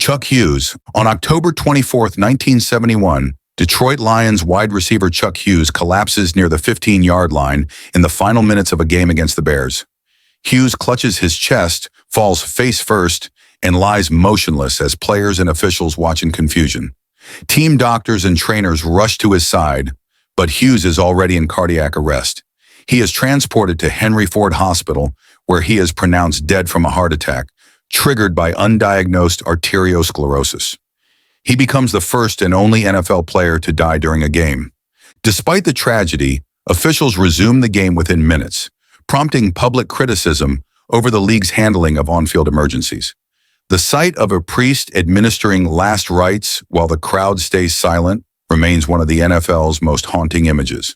Chuck Hughes. On October 24, 1971, Detroit Lions wide receiver Chuck Hughes collapses near the 15-yard line in the final minutes of a game against the Bears. Hughes clutches his chest, falls face first, and lies motionless as players and officials watch in confusion. Team doctors and trainers rush to his side, but Hughes is already in cardiac arrest. He is transported to Henry Ford Hospital, where he is pronounced dead from a heart attack, triggered by undiagnosed arteriosclerosis. He becomes the first and only NFL player to die during a game. Despite the tragedy, officials resume the game within minutes, prompting public criticism over the league's handling of on-field emergencies. The sight of a priest administering last rites while the crowd stays silent remains one of the NFL's most haunting images.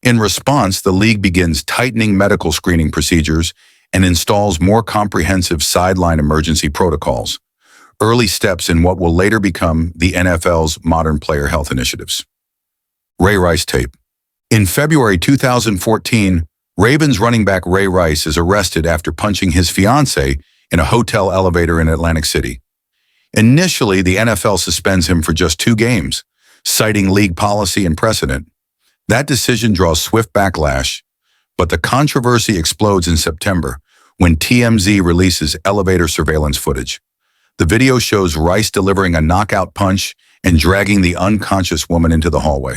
In response, the league begins tightening medical screening procedures and installs more comprehensive sideline emergency protocols, early steps in what will later become the NFL's modern player health initiatives. Ray Rice tape. In February 2014, Ravens running back Ray Rice is arrested after punching his fiancée in a hotel elevator in Atlantic City. Initially, the NFL suspends him for just 2 games, citing league policy and precedent. That decision draws swift backlash, but the controversy explodes in September when TMZ releases elevator surveillance footage. The video shows Rice delivering a knockout punch and dragging the unconscious woman into the hallway.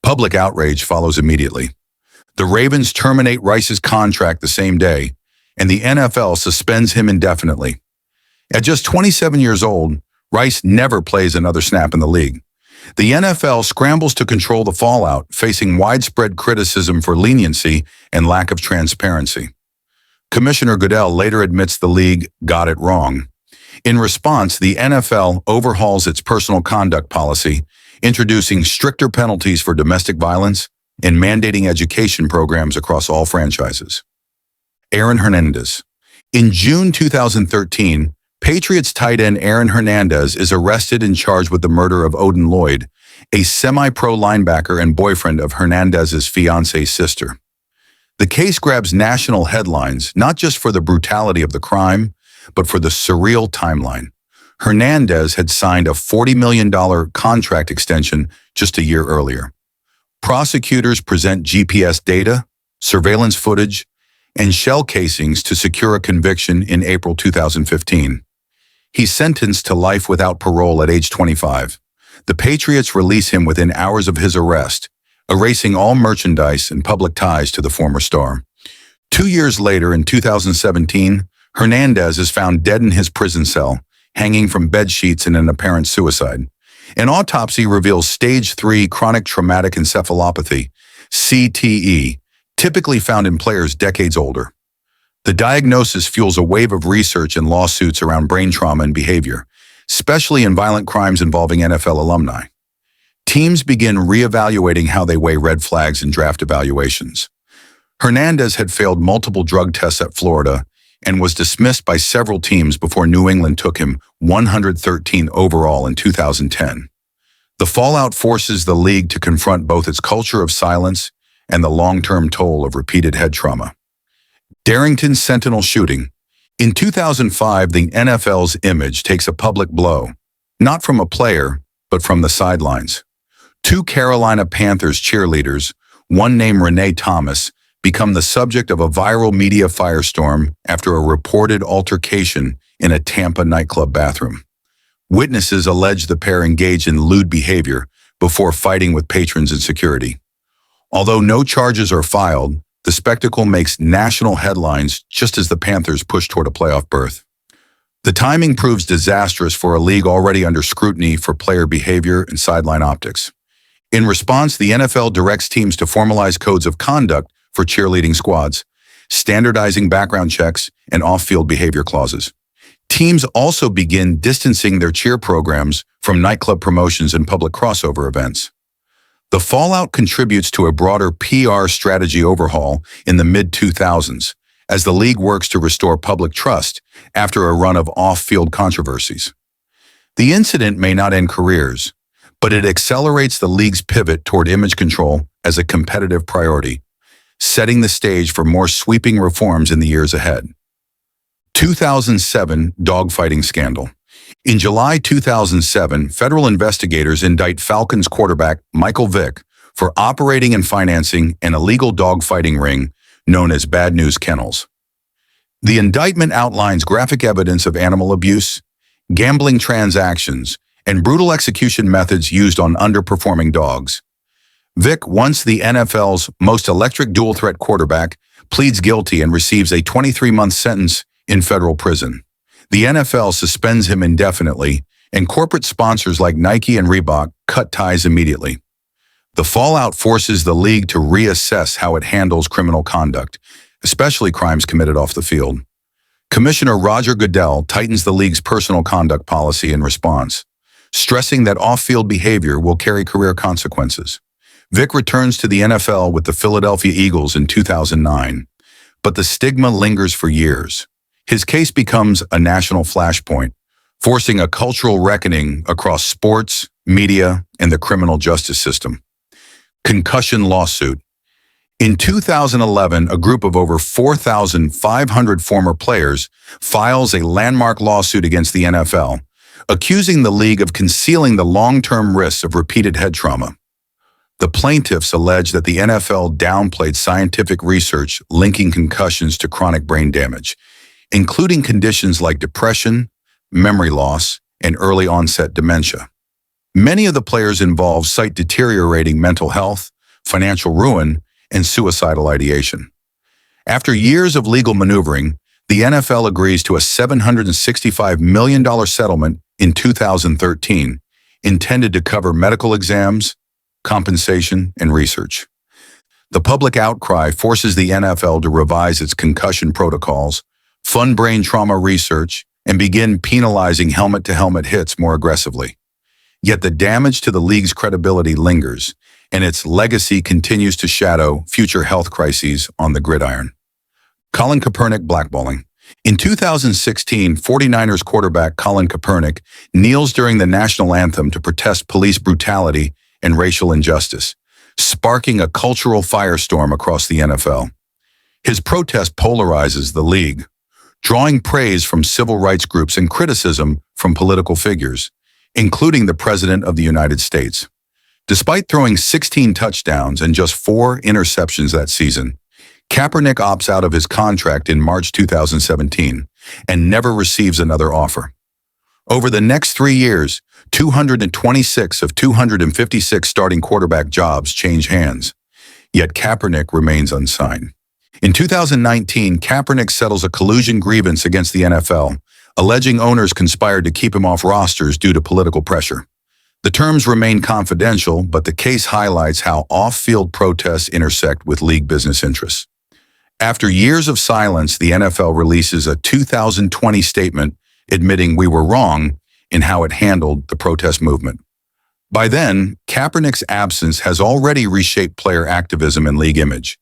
Public outrage follows immediately. The Ravens terminate Rice's contract the same day, and the NFL suspends him indefinitely. At just 27 years old, Rice never plays another snap in the league. The NFL scrambles to control the fallout, facing widespread criticism for leniency and lack of transparency. Commissioner Goodell later admits the league got it wrong. In response, the NFL overhauls its personal conduct policy, introducing stricter penalties for domestic violence and mandating education programs across all franchises. Aaron Hernandez. In June 2013, Patriots tight end Aaron Hernandez is arrested and charged with the murder of Odin Lloyd, a semi-pro linebacker and boyfriend of Hernandez's fiancée's sister. The case grabs national headlines, not just for the brutality of the crime, but for the surreal timeline. Hernandez had signed a $40 million contract extension just a year earlier. Prosecutors present GPS data, surveillance footage, and shell casings to secure a conviction in April 2015. He's sentenced to life without parole at age 25. The Patriots release him within hours of his arrest, erasing all merchandise and public ties to the former star. 2 years later, in 2017, Hernandez is found dead in his prison cell, hanging from bed sheets in an apparent suicide. An autopsy reveals stage 3 chronic traumatic encephalopathy, CTE, typically found in players decades older. The diagnosis fuels a wave of research and lawsuits around brain trauma and behavior, especially in violent crimes involving NFL alumni. Teams begin reevaluating how they weigh red flags in draft evaluations. Hernandez had failed multiple drug tests at Florida and was dismissed by several teams before New England took him 113 overall in 2010. The fallout forces the league to confront both its culture of silence and the long-term toll of repeated head trauma. Darrington Sentinel shooting. In 2005, the NFL's image takes a public blow, not from a player, but from the sidelines. 2 Carolina Panthers cheerleaders, one named Renee Thomas, become the subject of a viral media firestorm after a reported altercation in a Tampa nightclub bathroom. Witnesses allege the pair engaged in lewd behavior before fighting with patrons and security. Although no charges are filed, the spectacle makes national headlines just as the Panthers push toward a playoff berth. The timing proves disastrous for a league already under scrutiny for player behavior and sideline optics. In response, the NFL directs teams to formalize codes of conduct for cheerleading squads, standardizing background checks and off-field behavior clauses. Teams also begin distancing their cheer programs from nightclub promotions and public crossover events. The fallout contributes to a broader PR strategy overhaul in the mid-2000s as the league works to restore public trust after a run of off-field controversies. The incident may not end careers, but it accelerates the league's pivot toward image control as a competitive priority, setting the stage for more sweeping reforms in the years ahead. 2007 dogfighting scandal. In July 2007, federal investigators indict Falcons quarterback Michael Vick for operating and financing an illegal dogfighting ring known as Bad News Kennels. The indictment outlines graphic evidence of animal abuse, gambling transactions, and brutal execution methods used on underperforming dogs. Vick, once the NFL's most electric dual-threat quarterback, pleads guilty and receives a 23-month sentence in federal prison. The NFL suspends him indefinitely, and corporate sponsors like Nike and Reebok cut ties immediately. The fallout forces the league to reassess how it handles criminal conduct, especially crimes committed off the field. Commissioner Roger Goodell tightens the league's personal conduct policy in response, stressing that off-field behavior will carry career consequences. Vick returns to the NFL with the Philadelphia Eagles in 2009, but the stigma lingers for years. His case becomes a national flashpoint, forcing a cultural reckoning across sports, media, and the criminal justice system. Concussion lawsuit. In 2011, a group of over 4,500 former players files a landmark lawsuit against the NFL, accusing the league of concealing the long-term risks of repeated head trauma. The plaintiffs allege that the NFL downplayed scientific research linking concussions to chronic brain damage, including conditions like depression, memory loss, and early-onset dementia. Many of the players involved cite deteriorating mental health, financial ruin, and suicidal ideation. After years of legal maneuvering, the NFL agrees to a $765 million settlement in 2013, intended to cover medical exams, compensation, and research. The public outcry forces the NFL to revise its concussion protocols, fund brain trauma research, and begin penalizing helmet-to-helmet hits more aggressively. Yet the damage to the league's credibility lingers, and its legacy continues to shadow future health crises on the gridiron. Colin Kaepernick blackballing. In 2016, 49ers quarterback Colin Kaepernick kneels during the national anthem to protest police brutality and racial injustice, sparking a cultural firestorm across the NFL. His protest polarizes the league, drawing praise from civil rights groups and criticism from political figures, including the President of the United States. Despite throwing 16 touchdowns and just 4 interceptions that season, Kaepernick opts out of his contract in March 2017 and never receives another offer. Over the next 3 years, 226 of 256 starting quarterback jobs change hands, yet Kaepernick remains unsigned. In 2019, Kaepernick settles a collusion grievance against the NFL, alleging owners conspired to keep him off rosters due to political pressure. The terms remain confidential, but the case highlights how off-field protests intersect with league business interests. After years of silence, the NFL releases a 2020 statement admitting we were wrong in how it handled the protest movement. By then, Kaepernick's absence has already reshaped player activism and league image,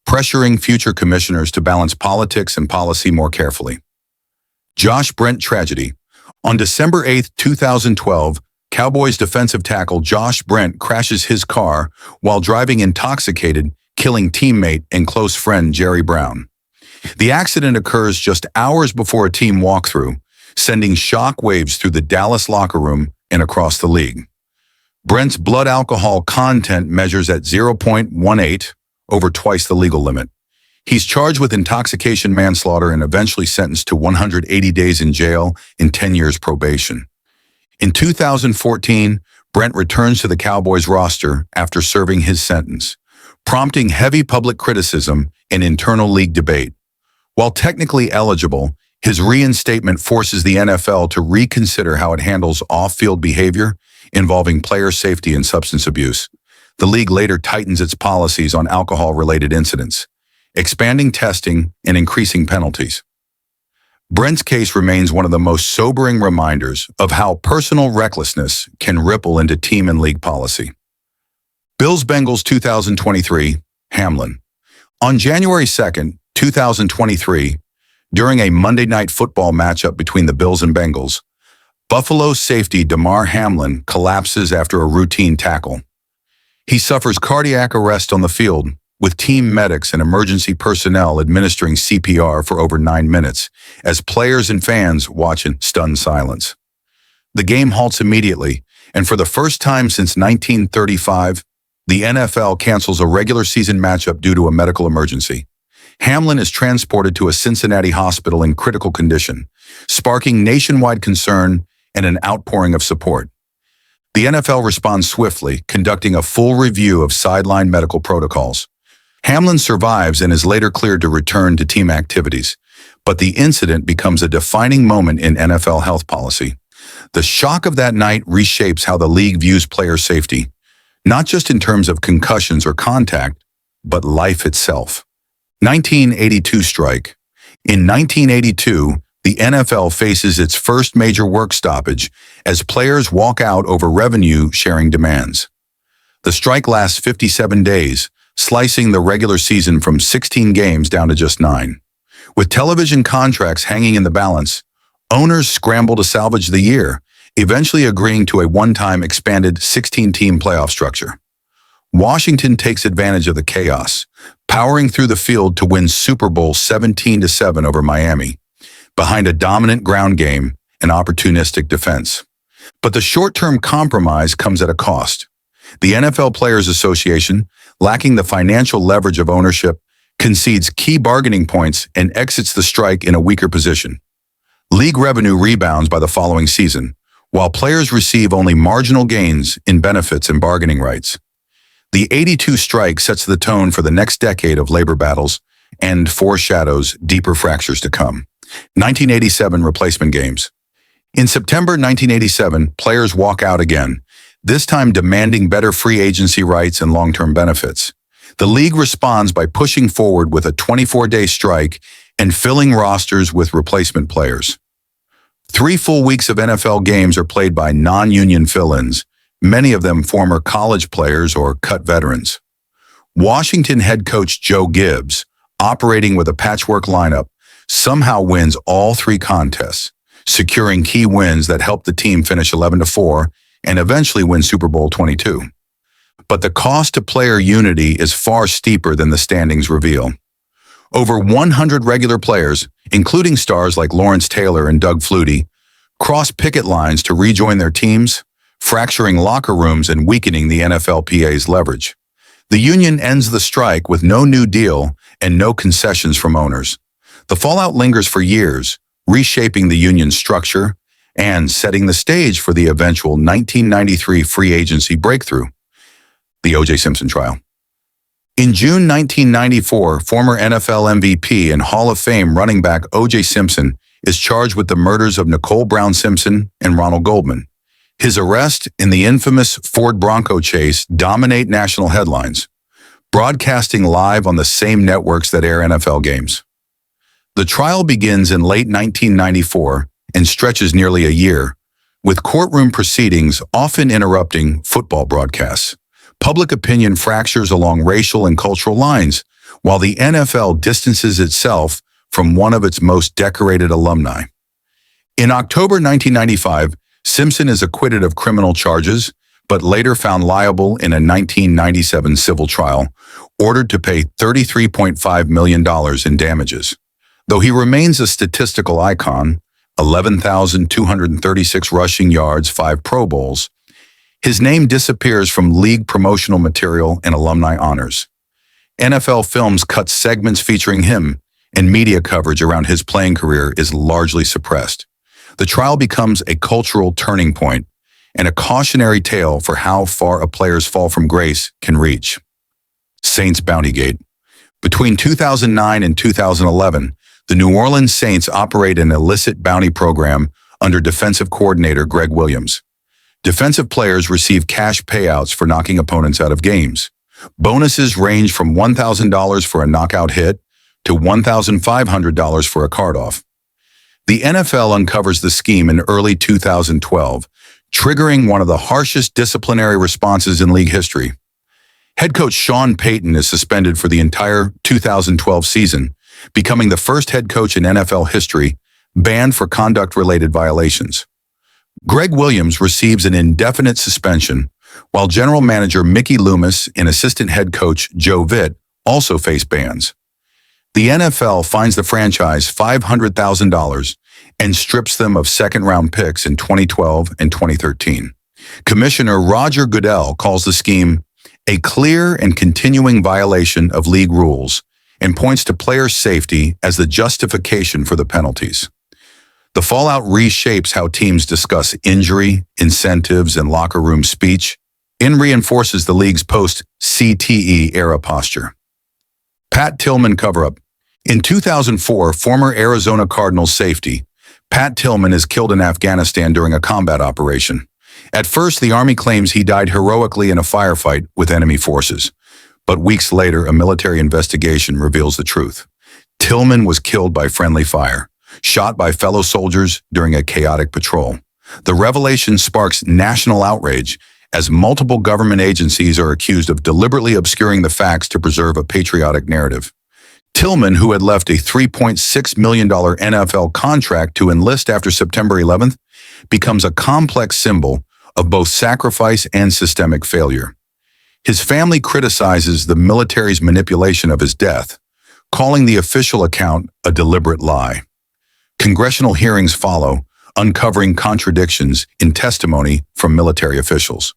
pressuring future commissioners to balance politics and policy more carefully. Josh Brent tragedy. On December 8, 2012, Cowboys defensive tackle Josh Brent crashes his car while driving intoxicated, killing teammate and close friend Jerry Brown. The accident occurs just hours before a team walkthrough, sending shockwaves through the Dallas locker room and across the league. Brent's blood alcohol content measures at 0.18, over twice the legal limit. He's charged with intoxication manslaughter and eventually sentenced to 180 days in jail and 10 years probation. In 2014, Brent returns to the Cowboys roster after serving his sentence, prompting heavy public criticism and internal league debate. While technically eligible, his reinstatement forces the NFL to reconsider how it handles off-field behavior involving player safety and substance abuse. The league later tightens its policies on alcohol-related incidents, expanding testing and increasing penalties. Brent's case remains one of the most sobering reminders of how personal recklessness can ripple into team and league policy. Bills-Bengals 2023, Hamlin. On January 2, 2023, during a Monday Night Football matchup between the Bills and Bengals, Buffalo safety Damar Hamlin collapses after a routine tackle. He suffers cardiac arrest on the field, with team medics and emergency personnel administering CPR for over 9 minutes, as players and fans watch in stunned silence. The game halts immediately, and for the first time since 1935, the NFL cancels a regular season matchup due to a medical emergency. Hamlin is transported to a Cincinnati hospital in critical condition, sparking nationwide concern and an outpouring of support. The NFL responds swiftly, conducting a full review of sideline medical protocols. Hamlin survives and is later cleared to return to team activities, but the incident becomes a defining moment in NFL health policy. The shock of that night reshapes how the league views player safety, not just in terms of concussions or contact, but life itself. 1982 strike. In 1982, the NFL faces its first major work stoppage as players walk out over revenue-sharing demands. The strike lasts 57 days, slicing the regular season from 16 games down to just 9. With television contracts hanging in the balance, owners scramble to salvage the year, eventually agreeing to a one-time expanded 16-team playoff structure. Washington takes advantage of the chaos, powering through the field to win Super Bowl 17-7 over Miami, behind a dominant ground game and opportunistic defense. But the short-term compromise comes at a cost. The NFL Players Association, lacking the financial leverage of ownership, concedes key bargaining points and exits the strike in a weaker position. League revenue rebounds by the following season, while players receive only marginal gains in benefits and bargaining rights. The 82 strike sets the tone for the next decade of labor battles and foreshadows deeper fractures to come. 1987 replacement games. In September 1987, players walk out again, this time demanding better free agency rights and long-term benefits. The league responds by pushing forward with a 24-day strike and filling rosters with replacement players. 3 full weeks of NFL games are played by non-union fill-ins, many of them former college players or cut veterans. Washington head coach Joe Gibbs, operating with a patchwork lineup, somehow wins all 3 contests, securing key wins that helped the team finish 11-4 and eventually win Super Bowl 22. But the cost to player unity is far steeper than the standings reveal. Over 100 regular players, including stars like Lawrence Taylor and Doug Flutie, cross picket lines to rejoin their teams, fracturing locker rooms and weakening the NFLPA's leverage. The union ends the strike with no new deal and no concessions from owners. The fallout lingers for years, reshaping the union's structure and setting the stage for the eventual 1993 free agency breakthrough, the O.J. Simpson trial. In June 1994, former NFL MVP and Hall of Fame running back O.J. Simpson is charged with the murders of Nicole Brown Simpson and Ronald Goldman. His arrest in the infamous Ford Bronco chase dominate national headlines, broadcasting live on the same networks that air NFL games. The trial begins in late 1994 and stretches nearly a year, with courtroom proceedings often interrupting football broadcasts. Public opinion fractures along racial and cultural lines, while the NFL distances itself from one of its most decorated alumni. In October 1995, Simpson is acquitted of criminal charges, but later found liable in a 1997 civil trial, ordered to pay $33.5 million in damages. Though he remains a statistical icon, 11,236 rushing yards, 5 Pro Bowls, his name disappears from league promotional material and alumni honors. NFL Films cut segments featuring him, and media coverage around his playing career is largely suppressed. The trial becomes a cultural turning point and a cautionary tale for how far a player's fall from grace can reach. Saints Bountygate. Between 2009 and 2011, the New Orleans Saints operate an illicit bounty program under defensive coordinator Greg Williams. Defensive players receive cash payouts for knocking opponents out of games. Bonuses range from $1,000 for a knockout hit to $1,500 for a card-off. The NFL uncovers the scheme in early 2012, triggering one of the harshest disciplinary responses in league history. Head coach Sean Payton is suspended for the entire 2012 season, becoming the first head coach in NFL history banned for conduct-related violations. Greg Williams receives an indefinite suspension, while general manager Mickey Loomis and assistant head coach Joe Vitt also face bans. The NFL fines the franchise $500,000 and strips them of second-round picks in 2012 and 2013. Commissioner Roger Goodell calls the scheme a clear and continuing violation of league rules and points to player safety as the justification for the penalties. The fallout reshapes how teams discuss injury, incentives, and locker room speech, and reinforces the league's post-CTE era posture. Pat Tillman cover-up. In 2004, former Arizona Cardinals safety Pat Tillman is killed in Afghanistan during a combat operation. At first, the Army claims he died heroically in a firefight with enemy forces. But weeks later, a military investigation reveals the truth. Tillman was killed by friendly fire, shot by fellow soldiers during a chaotic patrol. The revelation sparks national outrage as multiple government agencies are accused of deliberately obscuring the facts to preserve a patriotic narrative. Tillman, who had left a $3.6 million NFL contract to enlist after September 11th, becomes a complex symbol of both sacrifice and systemic failure. His family criticizes the military's manipulation of his death, calling the official account a deliberate lie. Congressional hearings follow, uncovering contradictions in testimony from military officials.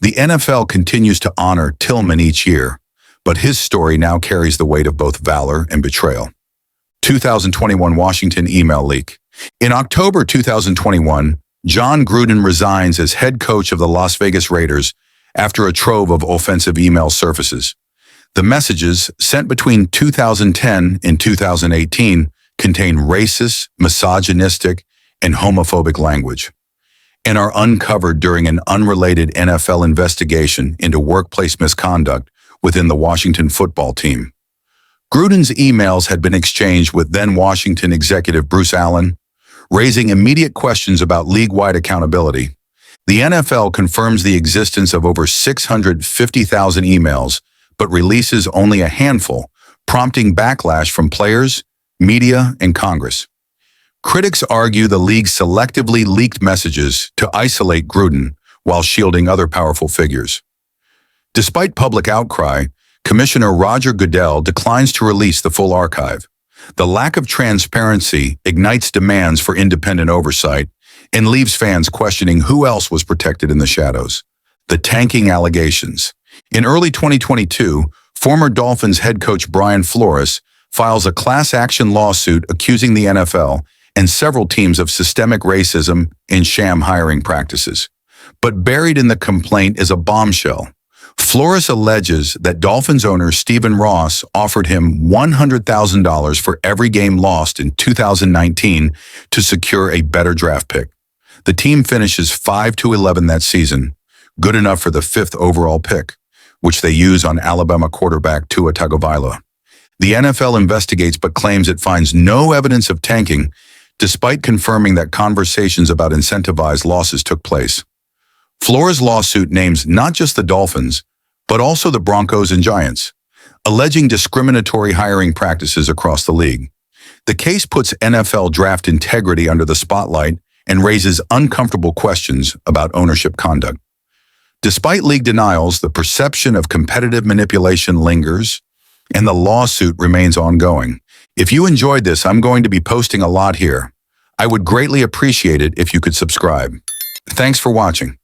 The NFL continues to honor Tillman each year, but his story now carries the weight of both valor and betrayal. 2021 Washington email leak. In October 2021, John Gruden resigns as head coach of the Las Vegas Raiders after a trove of offensive email surfaces. The messages, sent between 2010 and 2018, contain racist, misogynistic, and homophobic language, and are uncovered during an unrelated NFL investigation into workplace misconduct within the Washington football team. Gruden's emails had been exchanged with then-Washington executive Bruce Allen, raising immediate questions about league-wide accountability. The NFL confirms the existence of over 650,000 emails, but releases only a handful, prompting backlash from players, media, and Congress. Critics argue the league selectively leaked messages to isolate Gruden while shielding other powerful figures. Despite public outcry, Commissioner Roger Goodell declines to release the full archive. The lack of transparency ignites demands for independent oversight and leaves fans questioning who else was protected in the shadows. The tanking allegations. In early 2022, former Dolphins head coach Brian Flores files a class action lawsuit accusing the NFL and several teams of systemic racism and sham hiring practices. But buried in the complaint is a bombshell. Flores alleges that Dolphins owner Stephen Ross offered him $100,000 for every game lost in 2019 to secure a better draft pick. The team finishes 5-11 that season, good enough for the 5th overall pick, which they use on Alabama quarterback Tua Tagovailoa. The NFL investigates but claims it finds no evidence of tanking, despite confirming that conversations about incentivized losses took place. Flores' lawsuit names not just the Dolphins, but also the Broncos and Giants, alleging discriminatory hiring practices across the league. The case puts NFL draft integrity under the spotlight and raises uncomfortable questions about ownership conduct. Despite league denials, the perception of competitive manipulation lingers, and the lawsuit remains ongoing. If you enjoyed this, I'm going to be posting a lot here. I would greatly appreciate it if you could subscribe. Thanks for watching.